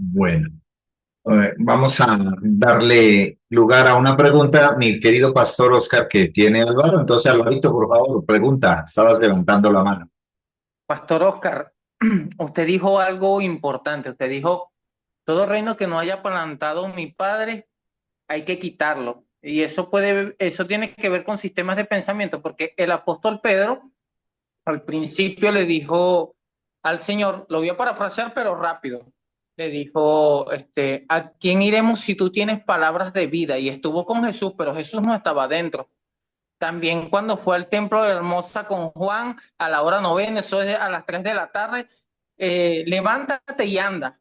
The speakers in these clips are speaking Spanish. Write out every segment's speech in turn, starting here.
Bueno, vamos a darle lugar a una pregunta, mi querido pastor Oscar, que tiene Álvaro. Entonces, Alvarito, por favor, pregunta. Estabas levantando la mano. Pastor Oscar, usted dijo algo importante. Usted dijo, todo reino que no haya plantado mi padre, hay que quitarlo. Y eso tiene que ver con sistemas de pensamiento, porque el apóstol Pedro al principio le dijo al Señor, lo voy a parafrasear, pero rápido. Le dijo, ¿a quién iremos si tú tienes palabras de vida? Y estuvo con Jesús, pero Jesús no estaba dentro. También cuando fue al templo de Hermosa con Juan a la hora novena, eso es a las 3 de la tarde, levántate y anda.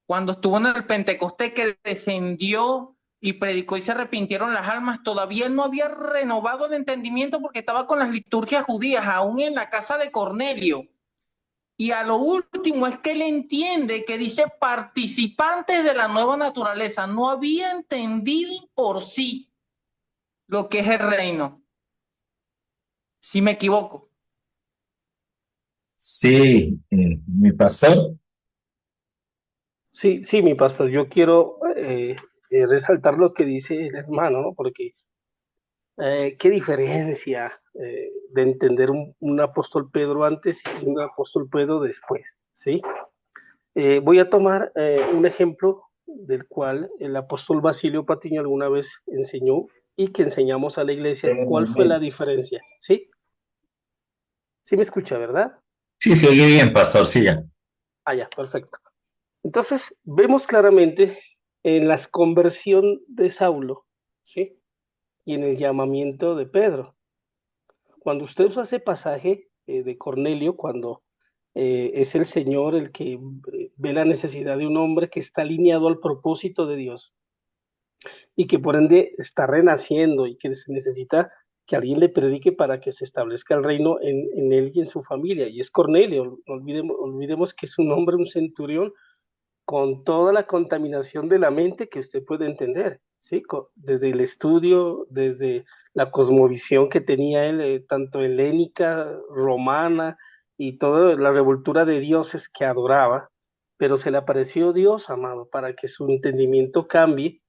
Cuando estuvo en el Pentecostés que descendió y predicó y se arrepintieron las almas, todavía él no había renovado el entendimiento porque estaba con las liturgias judías, aún en la casa de Cornelio. Y a lo último es que él entiende que dice participantes de la nueva naturaleza, no había entendido por sí lo que es el reino. Si me equivoco. Sí, mi pastor. Sí, sí, mi pastor, yo quiero resaltar lo que dice el hermano, ¿no? Porque qué diferencia de entender un apóstol Pedro antes y un apóstol Pedro después, ¿sí? Voy a tomar un ejemplo del cual el apóstol Basilio Patiño alguna vez enseñó y que enseñamos a la iglesia. ¿Cuál fue la diferencia? ¿Sí? ¿Sí me escucha, verdad? Sí, se oye bien, pastor, siga. Ah, ya, perfecto. Entonces, vemos claramente en la conversión de Saulo, ¿sí? Y en el llamamiento de Pedro. Cuando usted usa ese pasaje de Cornelio, cuando es el Señor el que ve la necesidad de un hombre que está alineado al propósito de Dios y que por ende está renaciendo y que se necesita que alguien le predique para que se establezca el reino en él y en su familia. Y es Cornelio, no olvidemos que es un hombre, un centurión, con toda la contaminación de la mente que usted puede entender, ¿sí? Desde el estudio, desde la cosmovisión que tenía él, tanto helénica, romana, y toda la revoltura de dioses que adoraba, pero se le apareció Dios, amado, para que su entendimiento cambie,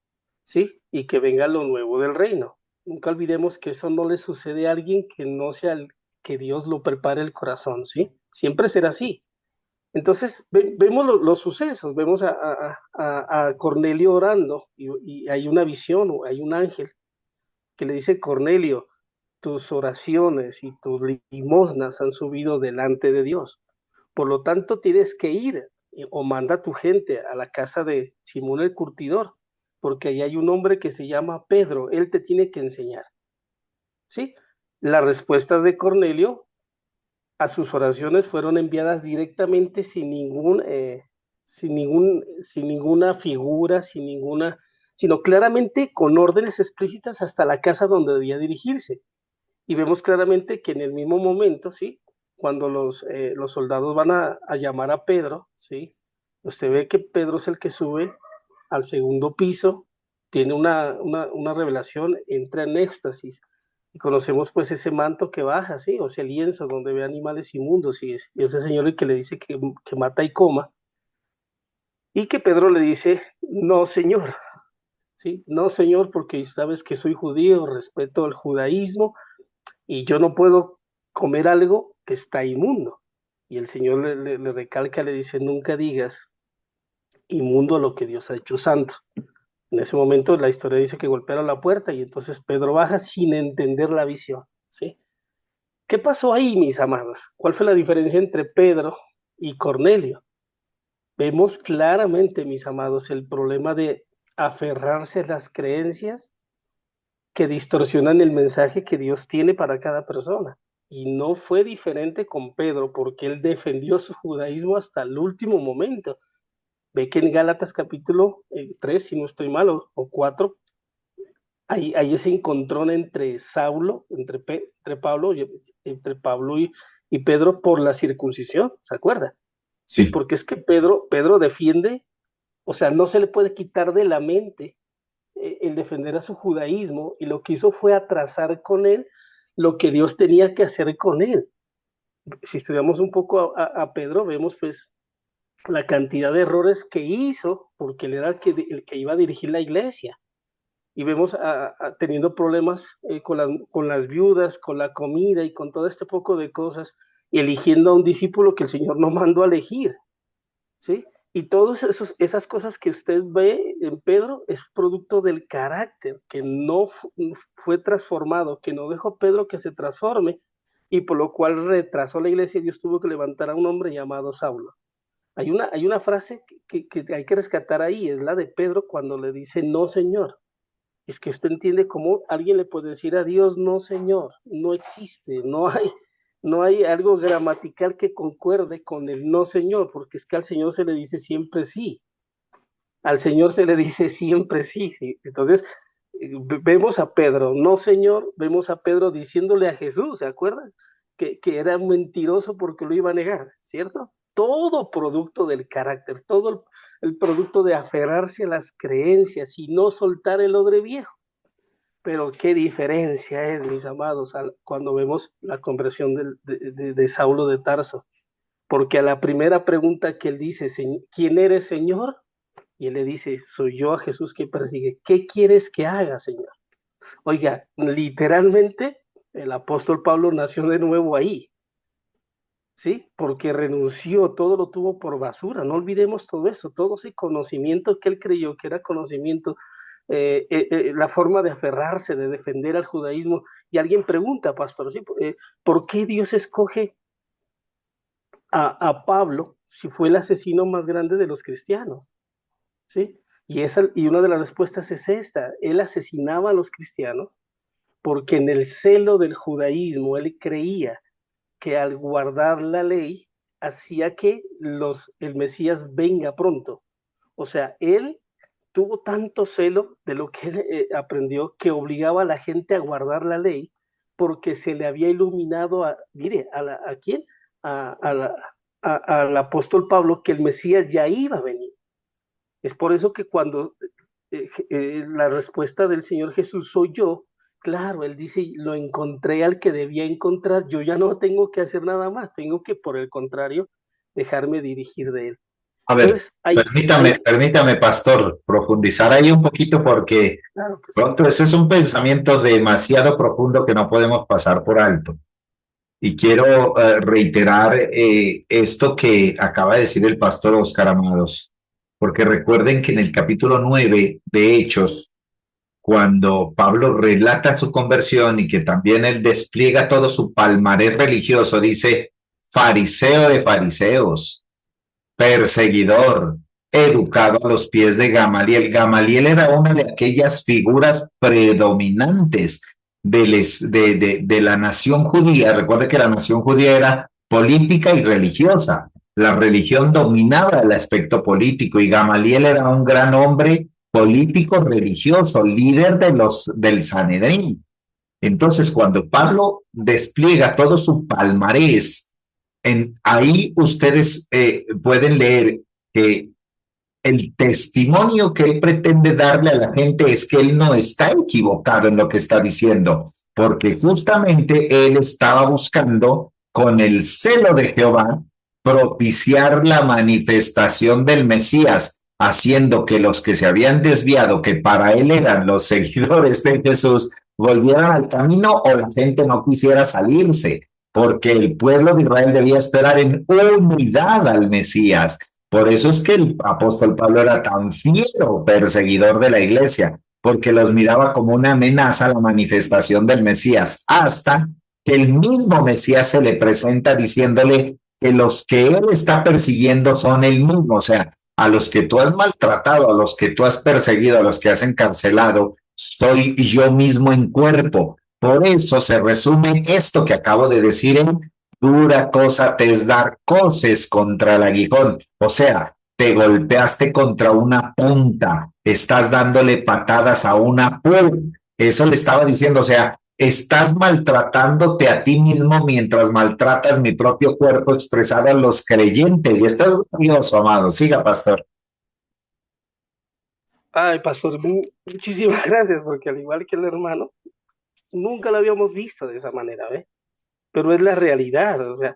¿sí? Y que venga lo nuevo del reino. Nunca olvidemos que eso no le sucede a alguien que no sea el, que Dios lo prepare el corazón, ¿sí? Siempre será así. Entonces vemos los sucesos, vemos a Cornelio orando y hay una visión, hay un ángel que le dice, Cornelio, tus oraciones y tus limosnas han subido delante de Dios. Por lo tanto, tienes que ir o manda a tu gente a la casa de Simón el Curtidor, porque ahí hay un hombre que se llama Pedro, él te tiene que enseñar. ¿Sí? Las respuestas de Cornelio a sus oraciones fueron enviadas directamente sin ninguna figura, sin ninguna, sino claramente con órdenes explícitas hasta la casa donde debía dirigirse. Y vemos claramente que en el mismo momento, ¿sí? Cuando los soldados van a llamar a Pedro, ¿sí? Usted ve que Pedro es el que sube al segundo piso, tiene una revelación, entra en éxtasis, y conocemos pues ese manto que baja, ¿sí? O ese lienzo donde ve animales inmundos, y ese señor el que le dice que mata y coma, y que Pedro le dice, no señor, ¿sí? No señor, porque sabes que soy judío, respeto el judaísmo, y yo no puedo comer algo que está inmundo. Y el Señor le recalca, le dice, nunca digas inmundo a lo que Dios ha hecho santo. En ese momento la historia dice que golpearon la puerta y entonces Pedro baja sin entender la visión, ¿sí? ¿Qué pasó ahí, mis amados? ¿Cuál fue la diferencia entre Pedro y Cornelio? Vemos claramente, mis amados, el problema de aferrarse a las creencias que distorsionan el mensaje que Dios tiene para cada persona. Y no fue diferente con Pedro, porque él defendió su judaísmo hasta el último momento. Ve que en Gálatas capítulo 3, si no estoy mal, o 4, hay ese encontrón entre Saulo, entre Pablo y Pedro por la circuncisión, ¿se acuerda? Sí. Porque es que Pedro defiende, o sea, no se le puede quitar de la mente el defender a su judaísmo, y lo que hizo fue atrasar con él lo que Dios tenía que hacer con él. Si estudiamos un poco a Pedro, vemos pues la cantidad de errores que hizo, porque él era el que iba a dirigir la iglesia. Y vemos teniendo problemas con las viudas, con la comida y con todo este poco de cosas, y eligiendo a un discípulo que el Señor no mandó a elegir, ¿sí? Y todas esas cosas que usted ve en Pedro es producto del carácter que no fue transformado, que no dejó Pedro que se transforme, y por lo cual retrasó la iglesia y Dios tuvo que levantar a un hombre llamado Saulo. Hay una frase que hay que rescatar ahí, es la de Pedro cuando le dice, no, Señor. Es que usted entiende cómo alguien le puede decir a Dios, no, Señor, no existe, no hay algo gramatical que concuerde con el no, Señor, porque es que al Señor se le dice siempre sí, al Señor se le dice siempre sí, sí. Entonces, vemos a Pedro, no, Señor, vemos a Pedro diciéndole a Jesús, ¿se acuerdan? Que era mentiroso porque lo iba a negar, ¿cierto? Todo producto del carácter, todo el producto de aferrarse a las creencias y no soltar el odre viejo. Pero qué diferencia es, mis amados, cuando vemos la conversión de Saulo de Tarso. Porque a la primera pregunta que él dice, ¿quién eres, Señor? Y él le dice, soy yo a Jesús que persigue. ¿Qué quieres que haga, Señor? Oiga, literalmente el apóstol Pablo nació de nuevo ahí, ¿sí? Porque renunció, todo lo tuvo por basura. No olvidemos todo eso, todo ese conocimiento que él creyó que era conocimiento, la forma de aferrarse, de defender al judaísmo. Y alguien pregunta, pastor, ¿sí? ¿Por qué Dios escoge a Pablo si fue el asesino más grande de los cristianos? ¿Sí? Y una de las respuestas es esta, él asesinaba a los cristianos porque en el celo del judaísmo él creía que al guardar la ley hacía que el Mesías venga pronto. O sea, él tuvo tanto celo de lo que él aprendió que obligaba a la gente a guardar la ley porque se le había iluminado mire, ¿a quién? Al apóstol Pablo que el Mesías ya iba a venir. Es por eso que cuando la respuesta del Señor Jesús soy yo, claro, él dice, lo encontré al que debía encontrar, yo ya no tengo que hacer nada más, tengo que, por el contrario, dejarme dirigir de él. A ver, Entonces, permítame, pastor, profundizar ahí un poquito porque claro que sí. pronto ese es un pensamiento demasiado profundo que no podemos pasar por alto. Y quiero reiterar esto que acaba de decir el pastor Oscar Amados, porque recuerden que en el capítulo 9 de Hechos, cuando Pablo relata su conversión y que también él despliega todo su palmarés religioso, dice, fariseo de fariseos, perseguidor, educado a los pies de Gamaliel. Gamaliel era una de aquellas figuras predominantes de la nación judía. Recuerde que la nación judía era política y religiosa. La religión dominaba el aspecto político y Gamaliel era un gran hombre político religioso, líder del Sanedrín. Entonces, cuando Pablo despliega todo su palmarés, ahí ustedes pueden leer que el testimonio que él pretende darle a la gente es que él no está equivocado en lo que está diciendo, porque justamente él estaba buscando con el celo de Jehová propiciar la manifestación del Mesías, haciendo que los que se habían desviado, que para él eran los seguidores de Jesús, volvieran al camino o la gente no quisiera salirse, porque el pueblo de Israel debía esperar en unidad al Mesías. Por eso es que el apóstol Pablo era tan fiero perseguidor de la iglesia, porque los miraba como una amenaza a la manifestación del Mesías, hasta que el mismo Mesías se le presenta diciéndole que los que él está persiguiendo son el mismo, o sea, a los que tú has maltratado, a los que tú has perseguido, a los que has encarcelado, soy yo mismo en cuerpo. Por eso se resume esto que acabo de decir en dura cosa te es dar coces contra el aguijón. O sea, te golpeaste contra una punta, estás dándole patadas a una punta. Eso le estaba diciendo, o sea, estás maltratándote a ti mismo mientras maltratas mi propio cuerpo expresado a los creyentes. Y esto es glorioso, amado. Siga, pastor. Ay, pastor, muchísimas gracias, porque al igual que el hermano, nunca lo habíamos visto de esa manera, ¿ve? Pero es la realidad, o sea,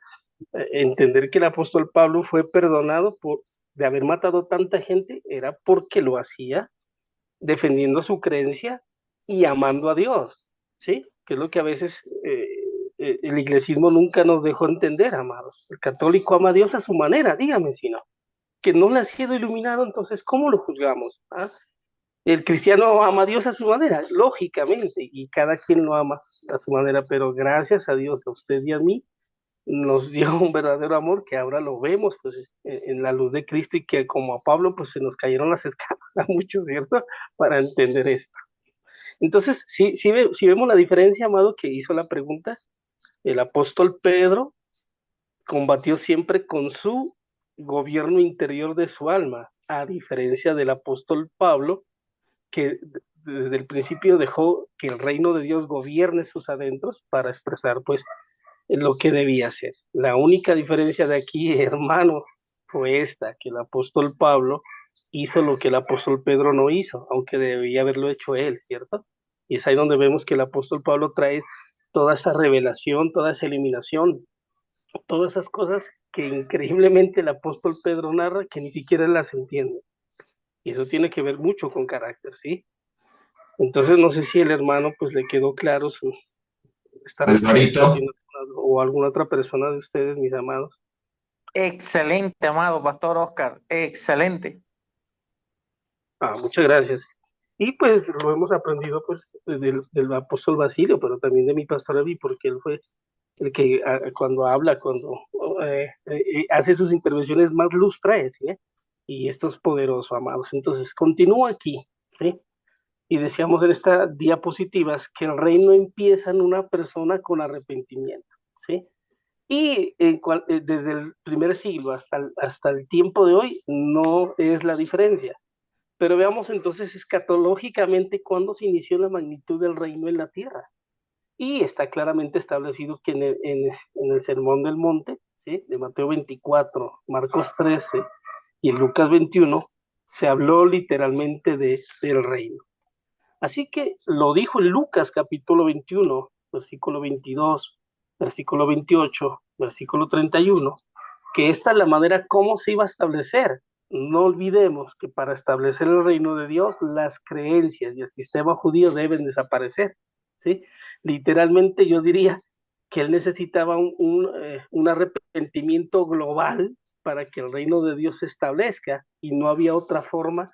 entender que el apóstol Pablo fue perdonado de haber matado tanta gente era porque lo hacía defendiendo su creencia y amando a Dios, ¿sí? Que es lo que a veces el iglesismo nunca nos dejó entender, amados. El católico ama a Dios a su manera, dígame si no. Que no le ha sido iluminado, entonces, ¿cómo lo juzgamos? ¿Ah? El cristiano ama a Dios a su manera, lógicamente, y cada quien lo ama a su manera, pero gracias a Dios, a usted y a mí, nos dio un verdadero amor que ahora lo vemos pues, en la luz de Cristo y que como a Pablo pues se nos cayeron las escamas a muchos, ¿cierto? Para entender esto. Entonces, si vemos la diferencia, amado, que hizo la pregunta, el apóstol Pedro combatió siempre con su gobierno interior de su alma, a diferencia del apóstol Pablo, que desde el principio dejó que el reino de Dios gobierne sus adentros para expresar pues lo que debía hacer. La única diferencia de aquí, hermano, fue esta, que el apóstol Pablo hizo lo que el apóstol Pedro no hizo, aunque debía haberlo hecho él, ¿cierto? Y es ahí donde vemos que el apóstol Pablo trae toda esa revelación, toda esa eliminación, todas esas cosas que increíblemente el apóstol Pedro narra que ni siquiera las entiende. Y eso tiene que ver mucho con carácter, ¿sí? Entonces no sé si el hermano pues le quedó claro esta respuesta Alvarito, o alguna otra persona de ustedes, mis amados. Excelente, amado Pastor Oscar, excelente. Muchas gracias. Y pues lo hemos aprendido pues del apóstol Basilio, pero también de mi pastor Evi, porque él fue el que cuando habla, cuando hace sus intervenciones más luz trae, ¿sí? Y esto es poderoso, amados. Entonces, continúo aquí, ¿sí? Y decíamos en estas diapositivas que el reino empieza en una persona con arrepentimiento, ¿sí? Y desde el primer siglo hasta el tiempo de hoy no es la diferencia. Pero veamos entonces escatológicamente cuándo se inició la magnitud del reino en la tierra. Y está claramente establecido que en el Sermón del Monte, ¿sí? De Mateo 24, Marcos 13 y en Lucas 21, se habló literalmente del reino. Así que lo dijo en Lucas capítulo 21, versículo 22, versículo 28, versículo 31, que esta es la manera como se iba a establecer. No olvidemos que para establecer el reino de Dios, las creencias y el sistema judío deben desaparecer, ¿sí? Literalmente yo diría que él necesitaba un arrepentimiento global para que el reino de Dios se establezca y no había otra forma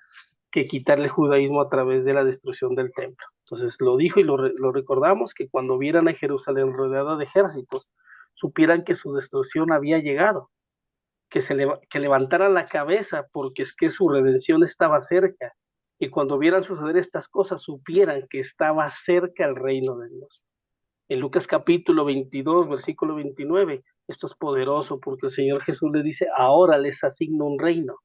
que quitarle el judaísmo a través de la destrucción del templo. Entonces lo dijo y lo recordamos, que cuando vieran a Jerusalén rodeada de ejércitos, supieran que su destrucción había llegado, que levantaran la cabeza porque es que su redención estaba cerca, y cuando vieran suceder estas cosas, supieran que estaba cerca el reino de Dios. En Lucas capítulo 22, versículo 29, esto es poderoso porque el Señor Jesús le dice, ahora les asigno un reino.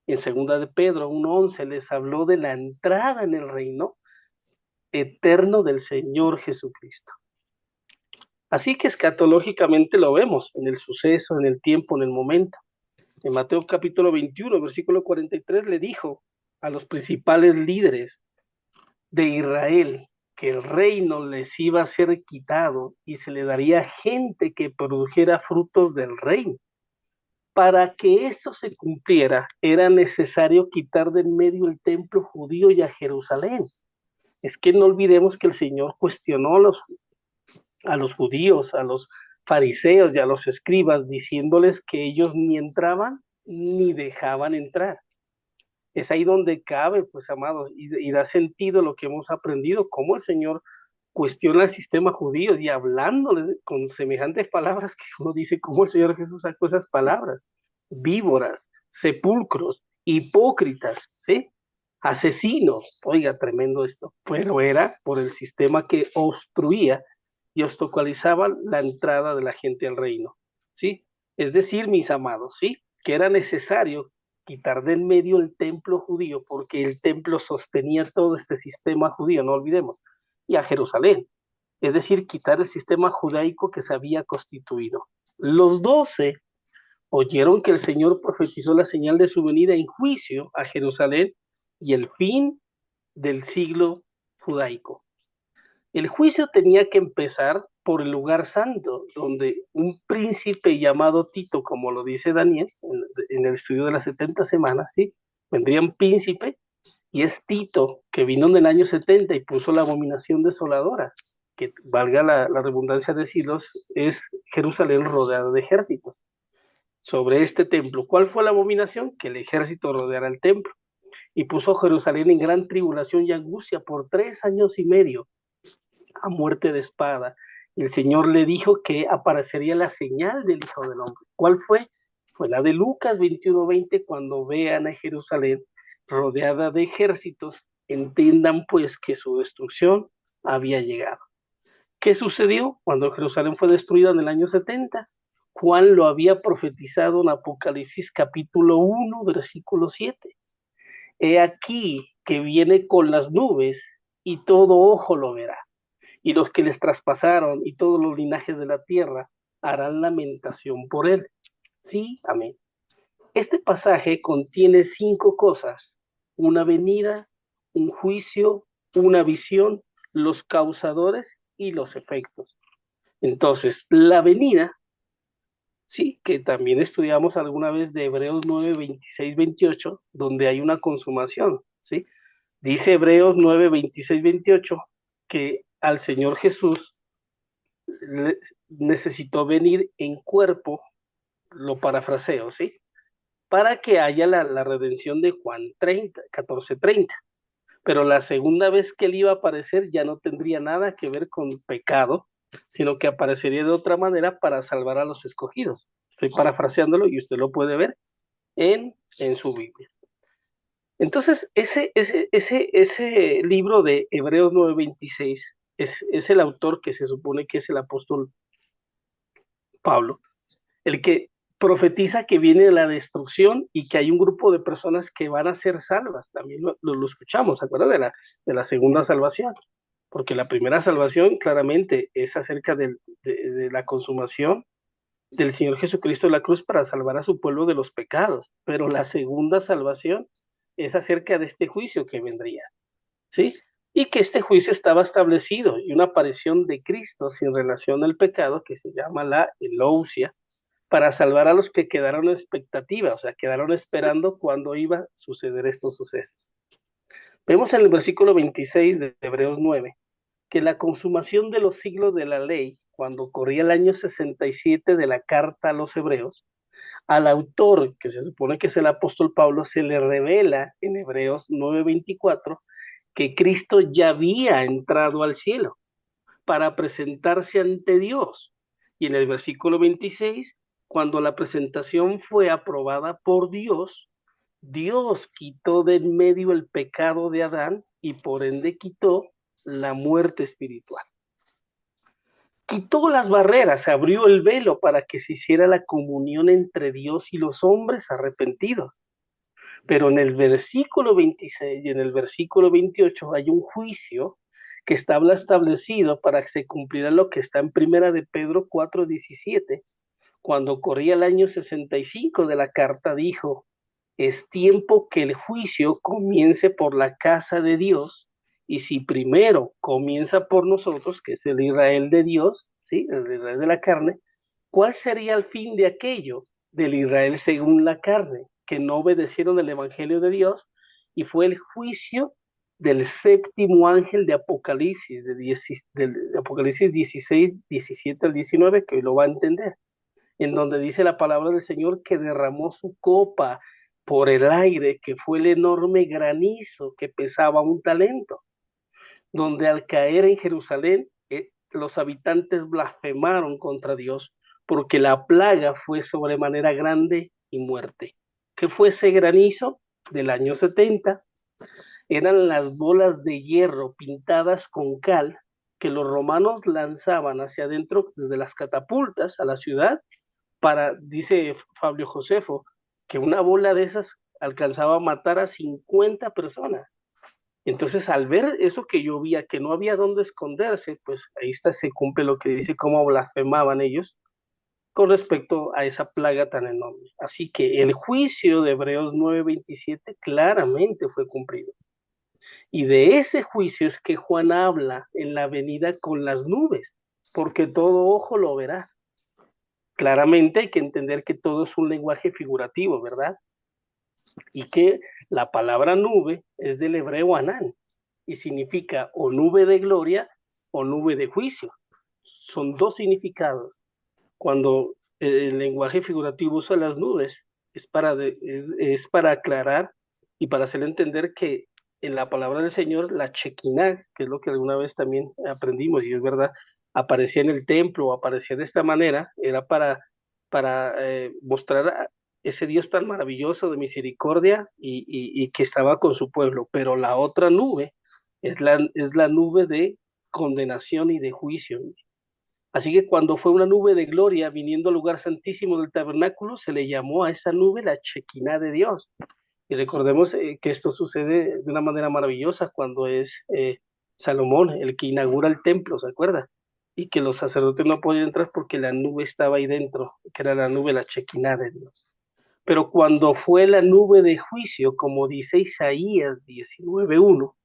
En segunda de Pedro 1:11 les habló de la entrada en el reino eterno del Señor Jesucristo. Así que escatológicamente lo vemos en el suceso, en el tiempo, en el momento. En Mateo capítulo 21, versículo 43, le dijo a los principales líderes de Israel que el reino les iba a ser quitado y se le daría gente que produjera frutos del reino. Para que esto se cumpliera, era necesario quitar de en medio el templo judío y a Jerusalén. Es que no olvidemos que el Señor cuestionó a los judíos, a los fariseos y a los escribas, diciéndoles que ellos ni entraban ni dejaban entrar. Es ahí donde cabe, pues, amados, y da sentido lo que hemos aprendido, cómo el Señor cuestiona el sistema judío y hablándole con semejantes palabras que uno dice, cómo el Señor Jesús sacó esas palabras, víboras, sepulcros, hipócritas, ¿sí? Asesinos, oiga, tremendo esto, pero era por el sistema que obstruía y obstaculizaba la entrada de la gente al reino, ¿sí? Es decir, mis amados, ¿sí? Que era necesario quitar de en medio el templo judío, porque el templo sostenía todo este sistema judío, no olvidemos, y a Jerusalén, es decir, quitar el sistema judaico que se había constituido. Los 12 oyeron que el Señor profetizó la señal de su venida en juicio a Jerusalén y el fin del siglo judaico. El juicio tenía que empezar por el lugar santo, donde un príncipe llamado Tito, como lo dice Daniel en el estudio de las 70 semanas, ¿sí? Vendría un príncipe, y es Tito, que vino en el año 70 y puso la abominación desoladora, que valga la redundancia decirlos, es Jerusalén rodeada de ejércitos. Sobre este templo, ¿cuál fue la abominación? Que el ejército rodeara el templo, y puso Jerusalén en gran tribulación y angustia por 3 años y medio, a muerte de espada. Y el Señor le dijo que aparecería la señal del Hijo del Hombre. ¿Cuál fue? Fue la de Lucas 21:20, cuando vean a Jerusalén rodeada de ejércitos, entiendan pues que su destrucción había llegado. ¿Qué sucedió cuando Jerusalén fue destruida en el año 70? Juan lo había profetizado en Apocalipsis capítulo 1, versículo 7. He aquí que viene con las nubes y todo ojo lo verá, y los que les traspasaron y todos los linajes de la tierra harán lamentación por él. Sí, amén. Este pasaje contiene 5 cosas: una venida, un juicio, una visión, los causadores y los efectos. Entonces, la venida, sí, que también estudiamos alguna vez de Hebreos 9, 26, 28, donde hay una consumación, ¿sí? Dice Hebreos 9, 26, 28, que al Señor Jesús necesitó venir en cuerpo, lo parafraseo, ¿sí? Para que haya la redención de Juan 30, 14, 30. Pero la segunda vez que él iba a aparecer ya no tendría nada que ver con pecado, sino que aparecería de otra manera para salvar a los escogidos. Estoy parafraseándolo y usted lo puede ver en su Biblia. Entonces, ese libro de Hebreos 9:26 es el autor que se supone que es el apóstol Pablo, el que profetiza que viene la destrucción y que hay un grupo de personas que van a ser salvas. También lo escuchamos, ¿se acuerdan de la segunda salvación? Porque la primera salvación claramente es acerca de la consumación del Señor Jesucristo en la cruz para salvar a su pueblo de los pecados, pero la segunda salvación es acerca de este juicio que vendría, ¿sí? Y que este juicio estaba establecido, y una aparición de Cristo sin relación al pecado, que se llama la elousia, para salvar a los que quedaron en expectativa, o sea, quedaron esperando cuándo iba a suceder estos sucesos. Vemos en el versículo 26 de Hebreos 9, que la consumación de los siglos de la ley, cuando corría el año 67 de la carta a los hebreos, al autor, que se supone que es el apóstol Pablo, se le revela en Hebreos 9:24 que Cristo ya había entrado al cielo para presentarse ante Dios. Y en el versículo 26, cuando la presentación fue aprobada por Dios, Dios quitó de en medio el pecado de Adán y por ende quitó la muerte espiritual. Quitó las barreras, abrió el velo para que se hiciera la comunión entre Dios y los hombres arrepentidos. Pero en el versículo 26 y en el versículo 28 hay un juicio que estaba establecido para que se cumpliera lo que está en primera de Pedro 4:17. Cuando corría el año 65 de la carta, dijo: es tiempo que el juicio comience por la casa de Dios, y si primero comienza por nosotros, que es el Israel de Dios, ¿sí? El Israel de la carne, ¿cuál sería el fin de aquello? Del Israel según la carne, que no obedecieron el Evangelio de Dios, y fue el juicio del séptimo ángel de Apocalipsis, de Apocalipsis 16, 17 al 19, que hoy lo va a entender, en donde dice la palabra del Señor que derramó su copa por el aire, que fue el enorme granizo que pesaba un talento, donde al caer en Jerusalén, los habitantes blasfemaron contra Dios, porque la plaga fue sobremanera grande y muerte. ¿Qué fue ese granizo del año 70? Eran las bolas de hierro pintadas con cal que los romanos lanzaban hacia adentro desde las catapultas a la ciudad para, dice Fabio Josefo, que una bola de esas alcanzaba a matar a 50 personas. Entonces, al ver eso que llovía, que no había dónde esconderse, pues ahí está, se cumple lo que dice, cómo blasfemaban ellos con respecto a esa plaga tan enorme. Así que el juicio de Hebreos 9:27 claramente fue cumplido. Y de ese juicio es que Juan habla en la venida con las nubes. porque todo ojo lo verá. Claramente hay que entender que todo es un lenguaje figurativo, ¿verdad? Y que la palabra nube es del hebreo anán y significa o nube de gloria o nube de juicio. Son dos significados. Cuando el lenguaje figurativo usa las nubes, es para aclarar y para hacer entender que en la palabra del Señor, la Shekinah, que es lo que alguna vez también aprendimos, y es verdad, aparecía en el templo, o aparecía de esta manera, era para mostrar a ese Dios tan maravilloso de misericordia y que estaba con su pueblo. Pero la otra nube es la nube de condenación y de juicio. Así que cuando fue una nube de gloria viniendo al lugar santísimo del tabernáculo, se le llamó a esa nube la Shekinah de Dios. Y recordemos que esto sucede de una manera maravillosa cuando es Salomón el que inaugura el templo, ¿se acuerda? Y que los sacerdotes no podían entrar porque la nube estaba ahí dentro, que era la nube, la Shekinah de Dios. Pero cuando fue la nube de juicio, como dice Isaías 19:1,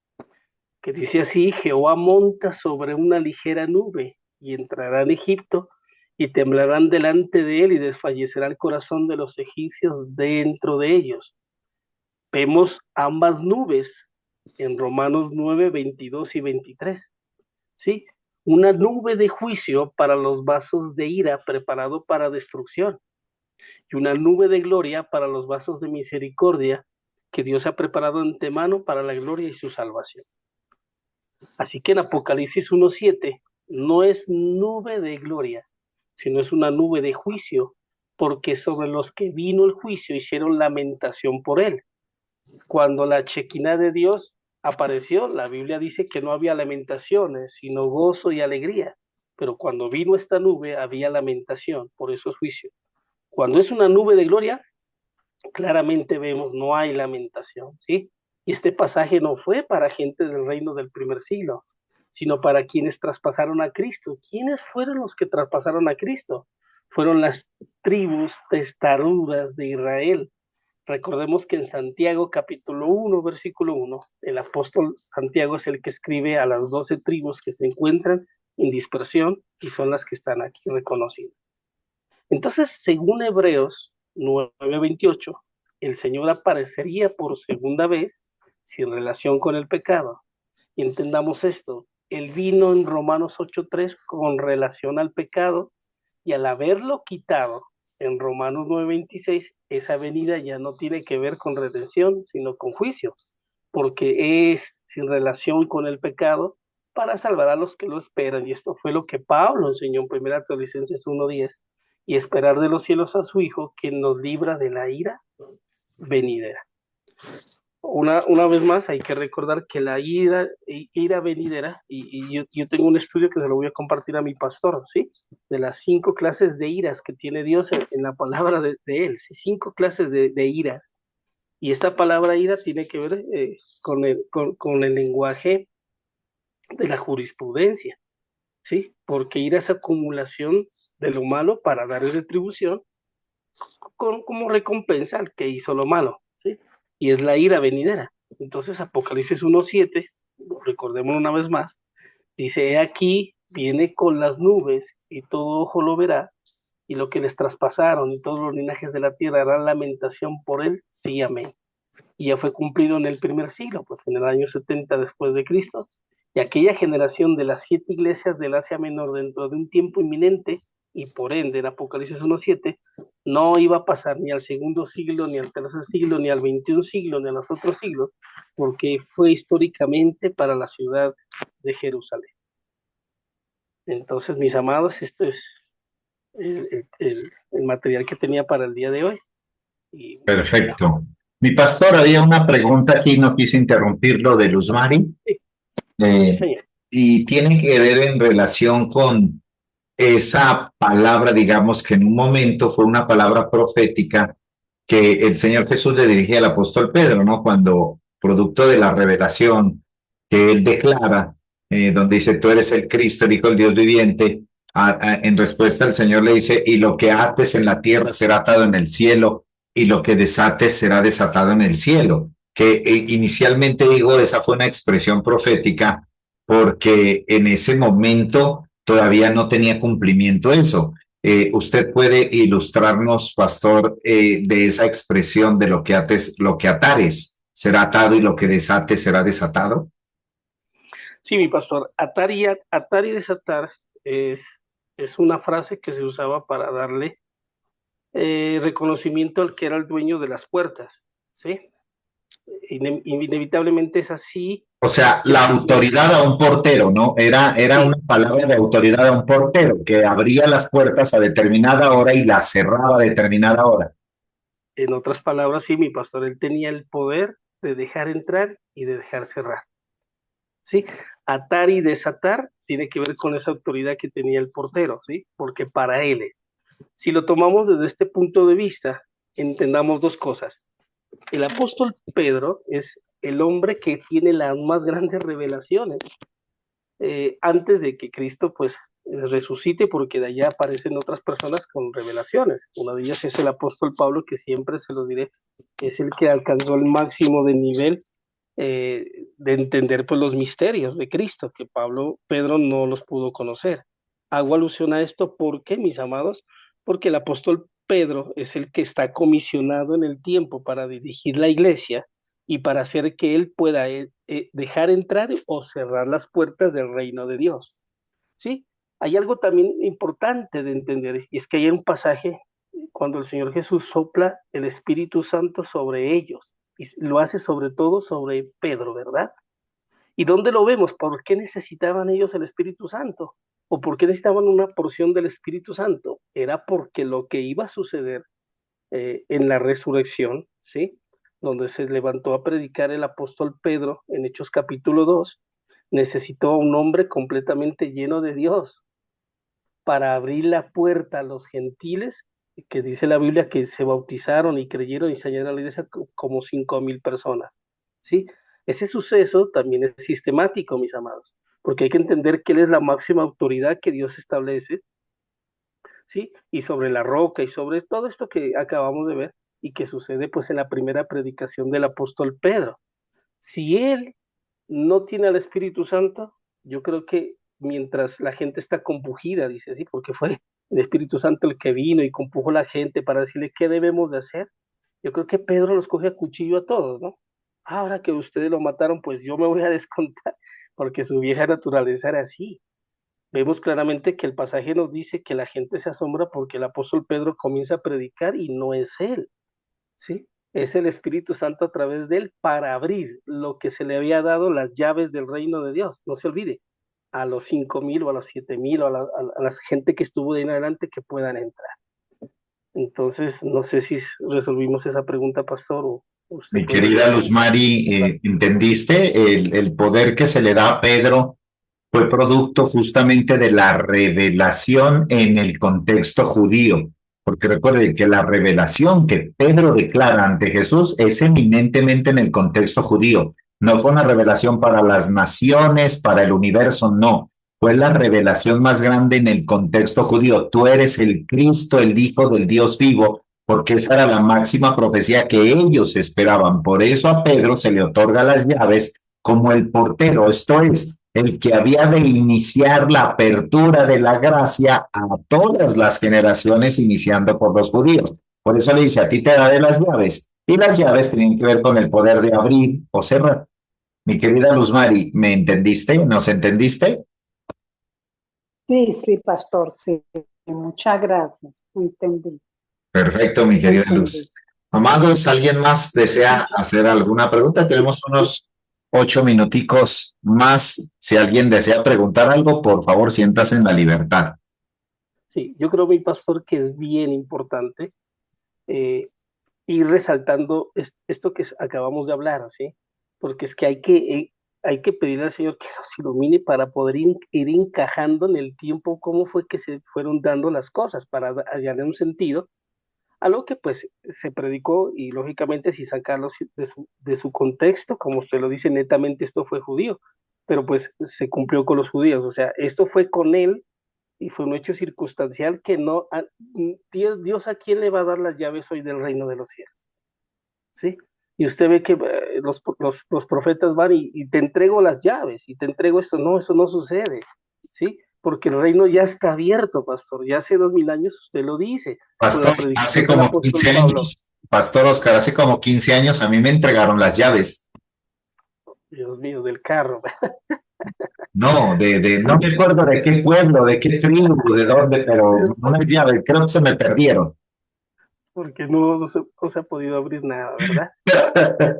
que dice así: Jehová monta sobre una ligera nube y entrará en Egipto y temblarán delante de él y desfallecerá el corazón de los egipcios dentro de ellos. Vemos ambas nubes en Romanos 9, 22 y 23. ¿Sí? Una nube de juicio para los vasos de ira preparado para destrucción y una nube de gloria para los vasos de misericordia que Dios ha preparado de antemano para la gloria y su salvación. Así que en Apocalipsis 1:7 no es nube de gloria, sino es una nube de juicio, porque sobre los que vino el juicio hicieron lamentación por él. Cuando la Shekinah de Dios apareció, la Biblia dice que no había lamentaciones, sino gozo y alegría. Pero cuando vino esta nube había lamentación, por eso es juicio. Cuando es una nube de gloria, claramente vemos no hay lamentación, ¿sí? Y este pasaje no fue para gente del reino del primer siglo, sino para quienes traspasaron a Cristo. ¿Quiénes fueron los que traspasaron a Cristo? Fueron las tribus testarudas de Israel. Recordemos que en Santiago capítulo 1, versículo 1, el apóstol Santiago es el que escribe a las 12 tribus que se encuentran en dispersión y son las que están aquí reconocidas. Entonces, según Hebreos 9:28, el Señor aparecería por segunda vez sin relación con el pecado. Y entendamos esto, Él vino en Romanos 8:3 con relación al pecado y al haberlo quitado en Romanos 9:26, esa venida ya no tiene que ver con redención, sino con juicio, porque es sin relación con el pecado para salvar a los que lo esperan. Y esto fue lo que Pablo enseñó en 1 Tesalonicenses 1:10, y esperar de los cielos a su Hijo, quien nos libra de la ira venidera. Una vez más hay que recordar que la ira venidera, y yo tengo un estudio que se lo voy a compartir a mi pastor, ¿sí? De las 5 clases de iras que tiene Dios en la palabra de él, ¿sí? 5 clases de iras. Y esta palabra ira tiene que ver con el lenguaje de la jurisprudencia, ¿sí? Porque ira es acumulación de lo malo para dar retribución como recompensa al que hizo lo malo, ¿sí? Y es la ira venidera. Entonces Apocalipsis 1:7, recordemos una vez más, dice: he aquí, viene con las nubes y todo ojo lo verá, y lo que les traspasaron y todos los linajes de la tierra harán lamentación por él, sí, amén. Y ya fue cumplido en el primer siglo, pues en el año 70 después de Cristo, y aquella generación de las 7 iglesias del Asia Menor dentro de un tiempo inminente, y por ende en Apocalipsis 1:7, no iba a pasar ni al segundo siglo, ni al tercer siglo, ni al 21 siglo, ni a los otros siglos, porque fue históricamente para la ciudad de Jerusalén. Entonces, mis amados, esto es el material que tenía para el día de hoy. Y, perfecto. Mi pastor, había una pregunta aquí, no quise interrumpirlo, de Luz Mari, sí, y tiene que ver en relación con esa palabra, digamos que en un momento fue una palabra profética que el Señor Jesús le dirigía al apóstol Pedro, ¿no? Cuando, producto de la revelación que él declara, donde dice: tú eres el Cristo, el Hijo del Dios viviente, en respuesta el Señor le dice: y lo que ates en la tierra será atado en el cielo, y lo que desates será desatado en el cielo. Que inicialmente digo, esa fue una expresión profética, porque en ese momento todavía no tenía cumplimiento eso. ¿Usted puede ilustrarnos, pastor, de esa expresión de lo que atares será atado y lo que desates será desatado? Sí, mi pastor, atar y desatar es una frase que se usaba para darle reconocimiento al que era el dueño de las puertas, ¿sí? Inevitablemente es así. O sea, El la Señor, autoridad a un portero, ¿no? Era sí, una palabra de autoridad a un portero que abría las puertas a determinada hora y las cerraba a determinada hora. en otras palabras, sí, mi pastor, él tenía el poder de dejar entrar y de dejar cerrar, ¿sí? Atar y desatar tiene que ver con esa autoridad que tenía el portero, ¿sí? Porque para él es. Si lo tomamos desde este punto de vista, entendamos dos cosas. El apóstol Pedro es el hombre que tiene las más grandes revelaciones antes de que Cristo pues resucite, porque de allá aparecen otras personas con revelaciones. Una de ellas es el apóstol Pablo, que siempre se los diré, es el que alcanzó el máximo de nivel de entender pues los misterios de Cristo, que Pedro no los pudo conocer. Hago alusión a esto porque, mis amados, porque el apóstol Pedro es el que está comisionado en el tiempo para dirigir la iglesia y para hacer que él pueda dejar entrar o cerrar las puertas del reino de Dios. ¿Sí? Hay algo también importante de entender, y es que hay un pasaje cuando el Señor Jesús sopla el Espíritu Santo sobre ellos, y lo hace sobre todo sobre Pedro, ¿verdad? ¿Y dónde lo vemos? ¿Por qué necesitaban ellos el Espíritu Santo? ¿O por qué necesitaban una porción del Espíritu Santo? Era porque lo que iba a suceder en la resurrección, ¿sí? Donde se levantó a predicar el apóstol Pedro en Hechos capítulo 2, necesitó a un hombre completamente lleno de Dios para abrir la puerta a los gentiles, que dice la Biblia que se bautizaron y creyeron y se añadieron a la iglesia como 5,000 personas, ¿sí? Ese suceso también es sistemático, mis amados, porque hay que entender que Él es la máxima autoridad que Dios establece, ¿sí? Y sobre la roca y sobre todo esto que acabamos de ver y que sucede pues en la primera predicación del apóstol Pedro. Si él no tiene al Espíritu Santo, yo creo que mientras la gente está compugida, dice así, porque fue el Espíritu Santo el que vino y compujó a la gente para decirle qué debemos de hacer, yo creo que Pedro los coge a cuchillo a todos, ¿no? Ahora que ustedes lo mataron, pues yo me voy a descontar, porque su vieja naturaleza era así. Vemos claramente que el pasaje nos dice que la gente se asombra porque el apóstol Pedro comienza a predicar y no es él, ¿sí? Es el Espíritu Santo a través de él para abrir lo que se le había dado, las llaves del reino de Dios. No se olvide, a los 5,000 o a los 7,000 o a la gente que estuvo de en adelante que puedan entrar. Entonces, no sé si resolvimos esa pregunta, pastor, o usted Mi puede querida agregar Luz algo. Mari, ¿entendiste? El poder que se le da a Pedro fue producto justamente de la revelación en el contexto judío, porque recuerde que la revelación que Pedro declara ante Jesús es eminentemente en el contexto judío. No fue una revelación para las naciones, para el universo, no. Fue la revelación más grande en el contexto judío. Tú eres el Cristo, el Hijo del Dios vivo, porque esa era la máxima profecía que ellos esperaban. Por eso a Pedro se le otorga las llaves como el portero, esto es, el que había de iniciar la apertura de la gracia a todas las generaciones, iniciando por los judíos. Por eso le dice, a ti te daré las llaves. Y las llaves tienen que ver con el poder de abrir o cerrar. Mi querida Luz Mari, ¿me entendiste? ¿Nos entendiste? Sí, sí, pastor, sí. Muchas gracias. Entendí, Perfecto, mi querida entendí. Luz. Amados, ¿alguien más desea Muchas- hacer alguna pregunta? Tenemos unos 8 minuticos más. Si alguien desea preguntar algo, por favor, siéntase en la libertad. Sí, yo creo, mi pastor, que es bien importante eh, ir resaltando esto que acabamos de hablar, ¿sí? Porque es que hay que pedirle al Señor que nos ilumine para poder ir encajando en el tiempo cómo fue que se fueron dando las cosas, para hallarle un sentido a lo que pues se predicó y lógicamente si sacarlo de su contexto, como usted lo dice, netamente esto fue judío, pero pues se cumplió con los judíos, o sea, esto fue con él y fue un hecho circunstancial que no, Dios a quién le va a dar las llaves hoy del reino de los cielos, ¿sí? Y usted ve que los profetas van y te entrego las llaves y te entrego esto, no, eso no sucede, ¿sí? porque el reino ya está abierto, pastor. Ya hace 2000 años usted lo dice, con la Pastor, hace predicación del como apóstol 15 Pablo. años, Pastor Oscar, hace como 15 años a mí me entregaron las llaves. Dios mío, del carro. No, no me acuerdo de qué pueblo, de qué tribu, de dónde, pero una llave, creo que se me perdieron. Porque no se ha podido abrir nada, ¿verdad?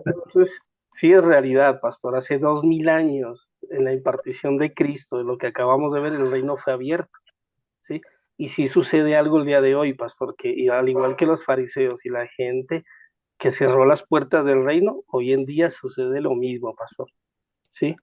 Entonces, sí es realidad, pastor. Hace 2000 años, en la impartición de Cristo, de lo que acabamos de ver, el reino fue abierto, ¿sí? Y sí sucede algo el día de hoy, pastor, que y al igual que los fariseos y la gente que cerró las puertas del reino, hoy en día sucede lo mismo, pastor, ¿sí?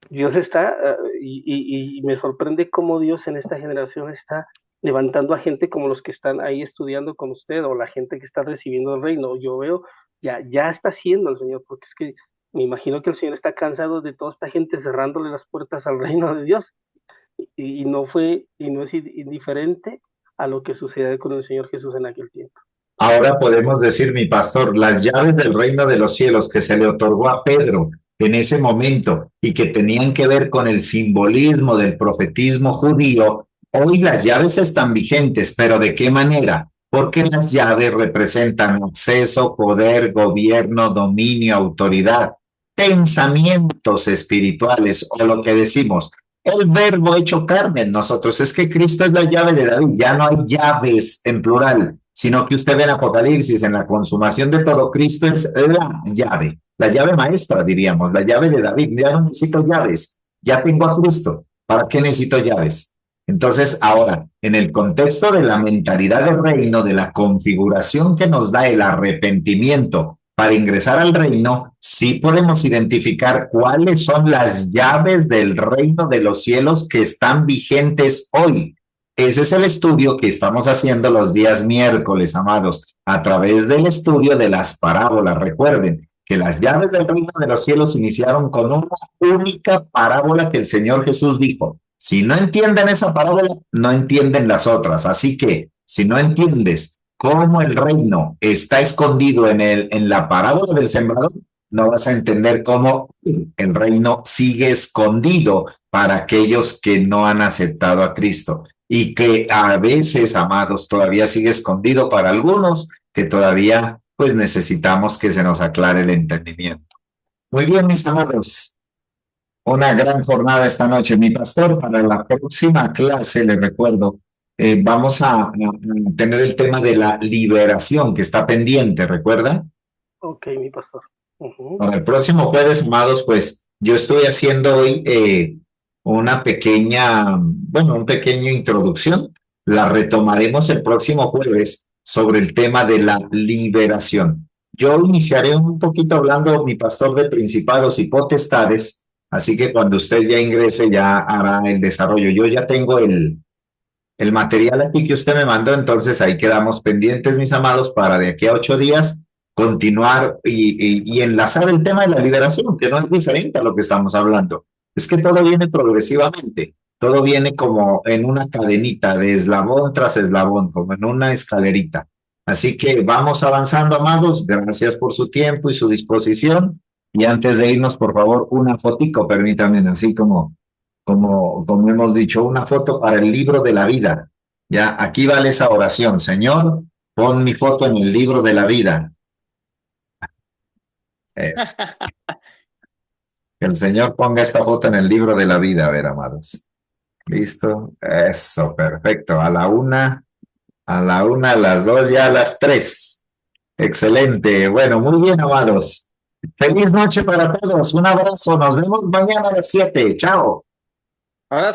Dios está, y me sorprende cómo Dios en esta generación está levantando a gente como los que están ahí estudiando con usted o la gente que está recibiendo el reino. Yo veo, ya está haciendo el Señor, porque es que me imagino que el Señor está cansado de toda esta gente cerrándole las puertas al reino de Dios y no es indiferente a lo que sucede con el Señor Jesús en aquel tiempo. Ahora podemos decir, mi pastor, las llaves del reino de los cielos que se le otorgó a Pedro en ese momento y que tenían que ver con el simbolismo del profetismo judío, hoy las llaves están vigentes, pero ¿de qué manera? Porque las llaves representan acceso, poder, gobierno, dominio, autoridad, pensamientos espirituales o lo que decimos, el verbo hecho carne en nosotros. Es que Cristo es la llave de David, ya no hay llaves en plural, sino que usted ve en Apocalipsis, en la consumación de todo, Cristo es la llave maestra, diríamos, la llave de David. Ya no necesito llaves, ya tengo a Cristo. ¿Para qué necesito llaves? Entonces, ahora, en el contexto de la mentalidad del reino, de la configuración que nos da el arrepentimiento para ingresar al reino, sí podemos identificar cuáles son las llaves del reino de los cielos que están vigentes hoy. Ese es el estudio que estamos haciendo los días miércoles, amados, a través del estudio de las parábolas. Recuerden que las llaves del reino de los cielos iniciaron con una única parábola que el Señor Jesús dijo. Si no entienden esa parábola, no entienden las otras. Así que, si no entiendes cómo el reino está escondido en la parábola del sembrador, no vas a entender cómo el reino sigue escondido para aquellos que no han aceptado a Cristo y que a veces, amados, todavía sigue escondido para algunos que todavía pues necesitamos que se nos aclare el entendimiento. Muy bien, mis amados, una gran jornada esta noche. Mi pastor, para la próxima clase, les recuerdo, vamos a tener el tema de la liberación que está pendiente, ¿recuerda? Ok, mi pastor. Para el próximo jueves, amados, pues yo estoy haciendo hoy una pequeña introducción. La retomaremos el próximo jueves sobre el tema de la liberación. Yo iniciaré un poquito hablando, mi pastor, de principados y potestades, así que cuando usted ya ingrese ya hará el desarrollo. Yo ya tengo el material aquí que usted me mandó, entonces ahí quedamos pendientes, mis amados, para de aquí a 8 días continuar y enlazar el tema de la liberación, que no es diferente a lo que estamos hablando. Es que todo viene progresivamente, todo viene como en una cadenita de eslabón tras eslabón, como en una escalerita. Así que vamos avanzando, amados. Gracias por su tiempo y su disposición. Y antes de irnos, por favor, una fotico, permítanme, así como hemos dicho, una foto para el libro de la vida. Ya, aquí vale esa oración. Señor, pon mi foto en el libro de la vida. Es. Que el Señor ponga esta foto en el libro de la vida, a ver, amados. ¿Listo? Eso, perfecto. A la una, a las 2 y a las 3. Excelente. Bueno, muy bien, amados. Feliz noche para todos. Un abrazo. Nos vemos mañana a las 7. Chao. Ahora